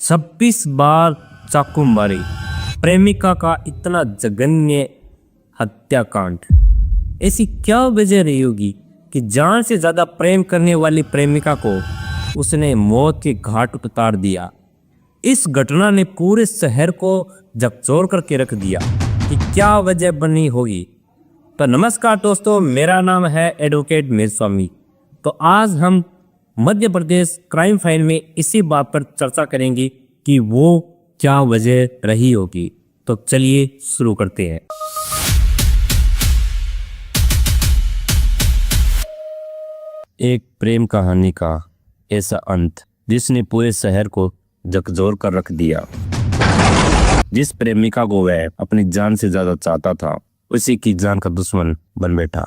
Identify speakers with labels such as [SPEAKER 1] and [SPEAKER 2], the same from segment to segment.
[SPEAKER 1] 26 बार चाकू मारी, प्रेमिका का इतना जघन्य हत्याकांड। ऐसी क्या वजह रही होगी कि जान से ज्यादा प्रेम करने वाली प्रेमिका को उसने मौत के घाट उतार दिया। इस घटना ने पूरे शहर को झकझोर करके रख दिया कि क्या वजह बनी होगी। तो नमस्कार दोस्तों, मेरा नाम है एडवोकेट मीर स्वामी। तो आज हम मध्य प्रदेश क्राइम फाइल में इसी बात पर चर्चा करेंगे कि वो क्या वजह रही होगी। तो चलिए शुरू करते हैं। एक प्रेम कहानी का ऐसा अंत जिसने पूरे शहर को झकझोर कर रख दिया। जिस प्रेमिका को वह अपनी जान से ज्यादा चाहता था, उसी की जान का दुश्मन बन बैठा।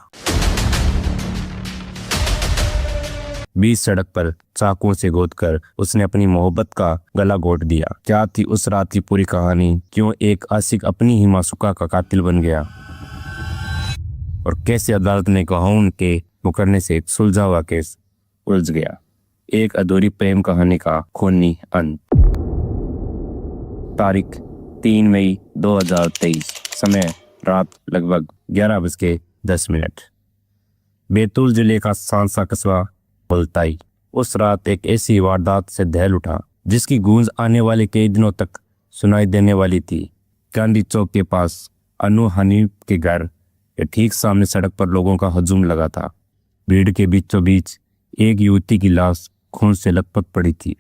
[SPEAKER 1] बीच सड़क पर चाकुओं से गोदकर उसने अपनी मोहब्बत का गला घोट दिया। क्या थी उस रात की पूरी कहानी? क्यों एक आशिक अपनी ही मासूका का कातिल बन गया? और कैसे अदालत ने कानून के मुकरने से सुलझा हुआ केस उलझ गया? एक अधूरी प्रेम कहानी का खूनी अंत। तारीख 3 मई 2023, समय रात लगभग 11:10। बैतूल जिले का सांसा कस्बा मुल्ताई। उस रात एक ऐसी वारदात से दहल उठा जिसकी गूंज आने वाले कई दिनों तक सुनाई देने वाली थी। गांधी चौक के पास अनु हनीफ के घर के ठीक सामने सड़क पर लोगों का हजूम लगा था। भीड़ के बीचों बीच एक युवती की लाश खून से लथपथ पड़ी थी।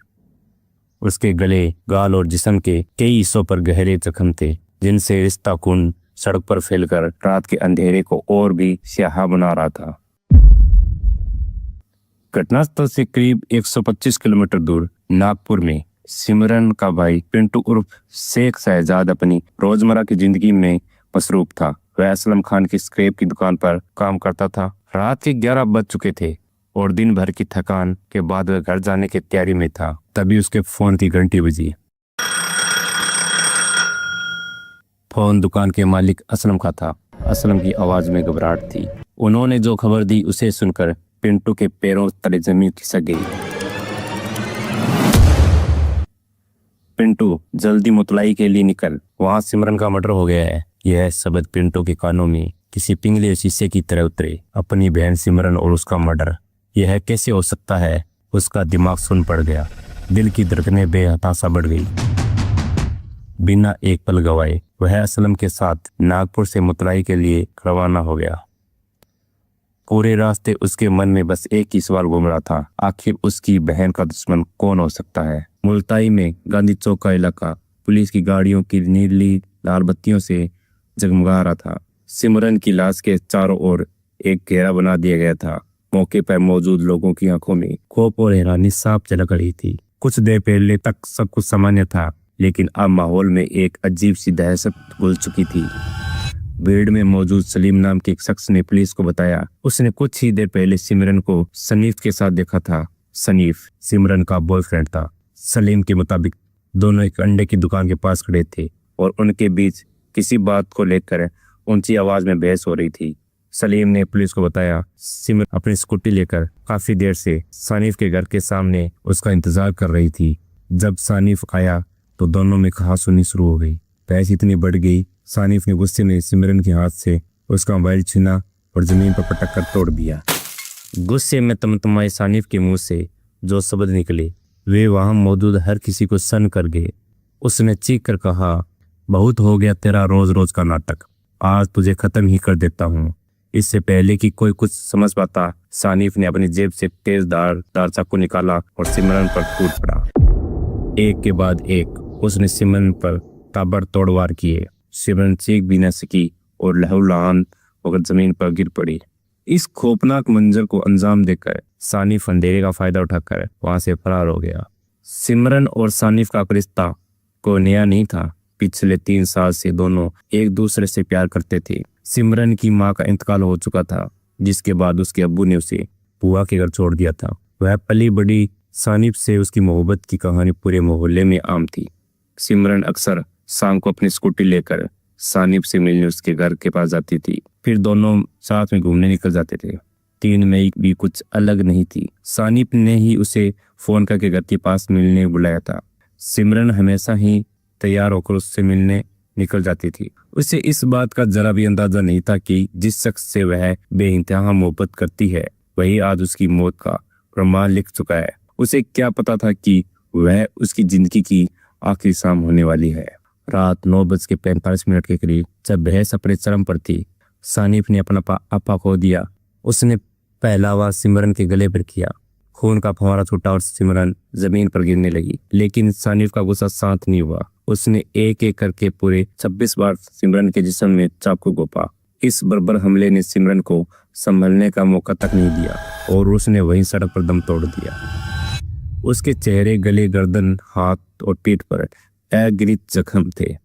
[SPEAKER 1] उसके गले, गाल और जिस्म के कई हिस्सों पर गहरे जख्म थे, जिनसे रिश्ता खून सड़क पर फैलकर रात के अंधेरे को और भी स्याह बना रहा था। घटनास्थल से करीब 125 किलोमीटर दूर नागपुर में सिमरन का भाई पिंटू उर्फ शेख शहजाद अपनी रोजमर्रा की जिंदगी में मसरूफ था। वह असलम खान की स्क्रैप की दुकान पर काम करता था। रात के 11 बज चुके थे और दिन भर की थकान के बाद वह घर जाने की तैयारी में था। तभी उसके फोन की घंटी बजी। फोन दुकान के मालिक असलम का था। असलम की आवाज में घबराहट थी। उन्होंने जो खबर दी उसे सुनकर पिंटू के पैरों तले जमीन खिसक गई। पिंटू, जल्दी मुतलाई के लिए निकल, वहां सिमरन का मर्डर हो गया है। यह शब्द पिंटू के कानों में किसी पिघले शीशे की तरह उतरे। अपनी बहन सिमरन और उसका मर्डर, यह कैसे हो सकता है? उसका दिमाग सुन पड़ गया। दिल की धड़कनें बेहताशा बढ़ गई। बिना एक पल गवाए वह असलम के साथ नागपुर से मुतलाई के लिए रवाना हो गया। पूरे रास्ते उसके मन में बस एक ही सवाल घूम रहा था, आखिर उसकी बहन का दुश्मन कौन हो सकता है? मुल्ताई में गांधी चौक का इलाका पुलिस की गाड़ियों की नीली लाल बत्तियों से जगमगा रहा था। सिमरन की लाश के चारों ओर एक घेरा बना दिया गया था। मौके पर मौजूद लोगों की आंखों में खौफ और हैरानी साफ झलक रही थी। कुछ देर पहले तक सब कुछ सामान्य था, लेकिन अब माहौल में एक अजीब सी दहशत घुल चुकी थी। भीड़ में मौजूद सलीम नाम के एक शख्स ने पुलिस को बताया उसने कुछ ही देर पहले सिमरन को सनीफ के साथ देखा था। सनीफ सिमरन का बॉयफ्रेंड था। सलीम के मुताबिक दोनों एक अंडे की दुकान के पास खड़े थे और उनके बीच किसी बात को लेकर ऊंची आवाज में बहस हो रही थी। सलीम ने पुलिस को बताया सिमरन अपनी स्कूटी लेकर काफी देर से सनीफ के घर के सामने उसका इंतजार कर रही थी। जब सनीफ आया तो दोनों में कहासुनी शुरू हो गई। बहस इतनी बढ़ गई, सनीफ ने गुस्से में सिमरन के हाथ से उसका मोबाइल छीना और जमीन पर पटक कर तोड़ दिया। गुस्से में तमतमाए सनीफ के मुंह से जो शब्द निकले वे वहां मौजूद हर किसी को सन कर गए। उसने चीख कर कहा, बहुत हो गया तेरा रोज रोज का नाटक, आज तुझे खत्म ही कर देता हूँ। इससे पहले कि कोई कुछ समझ पाता, सनीफ ने अपनी जेब से तेज धार चाकू निकाला और सिमरन पर टूट पड़ा। एक के बाद एक उसने सिमरन पर ताबड़तोड़ वार किए। सिमरन चीख भी न सकी और लहूलुहान होकर जमीन पर गिर पड़ी। इस खौफनाक मंजर को अंजाम देकर सनीफ अंधेरे का फायदा उठाकर वहां से फरार हो गया। सिमरन और सनीफ का रिश्ता को नया नहीं था। पिछले 3 साल से दोनों एक दूसरे से प्यार करते थे। सिमरन की मां का इंतकाल हो चुका था, जिसके बाद उसके अब्बू ने उसे बुआ के घर छोड़ दिया था। वह पली बड़ी सनीफ से उसकी मोहब्बत की कहानी पूरे मोहल्ले में आम थी। सिमरन अक्सर शाम को अपनी स्कूटी लेकर सनीफ से मिलने उसके घर के पास जाती थी। फिर दोनों साथ में घूमने निकल जाते थे। 3 मई भी कुछ अलग नहीं थी। सनीफ ने ही उसे फोन करके घर के पास मिलने बुलाया था। सिमरन हमेशा ही तैयार होकर उससे मिलने निकल जाती थी। उसे इस बात का जरा भी अंदाजा नहीं था कि जिस शख्स से वह बेइंतहा मोहब्बत करती है वही आज उसकी मौत का प्रमाण लिख चुका है। उसे क्या पता था कि वह उसकी जिंदगी की आखिरी शाम होने वाली है। रात 9:45 के करीब जब बहस अपने चरम पर थी, सानिफ ने अपना आपा खो दिया। उसने पहला वार सिमरन के गले पर किया। खून का फव्वारा छूटा और सिमरन जमीन पर गिरने लगी, लेकिन सानिफ का गुस्सा शांत नहीं हुआ। उसने एक एक करके पूरे 26 बार सिमरन के जिस्म में चाकू घोंपा। इस बर्बर हमले ने सिमरन को संभलने का मौका तक नहीं दिया और उसने वहीं सड़क पर दम तोड़ दिया। उसके चेहरे, गले, गर्दन, हाथ और पीठ पर अगिनत जख्म थे।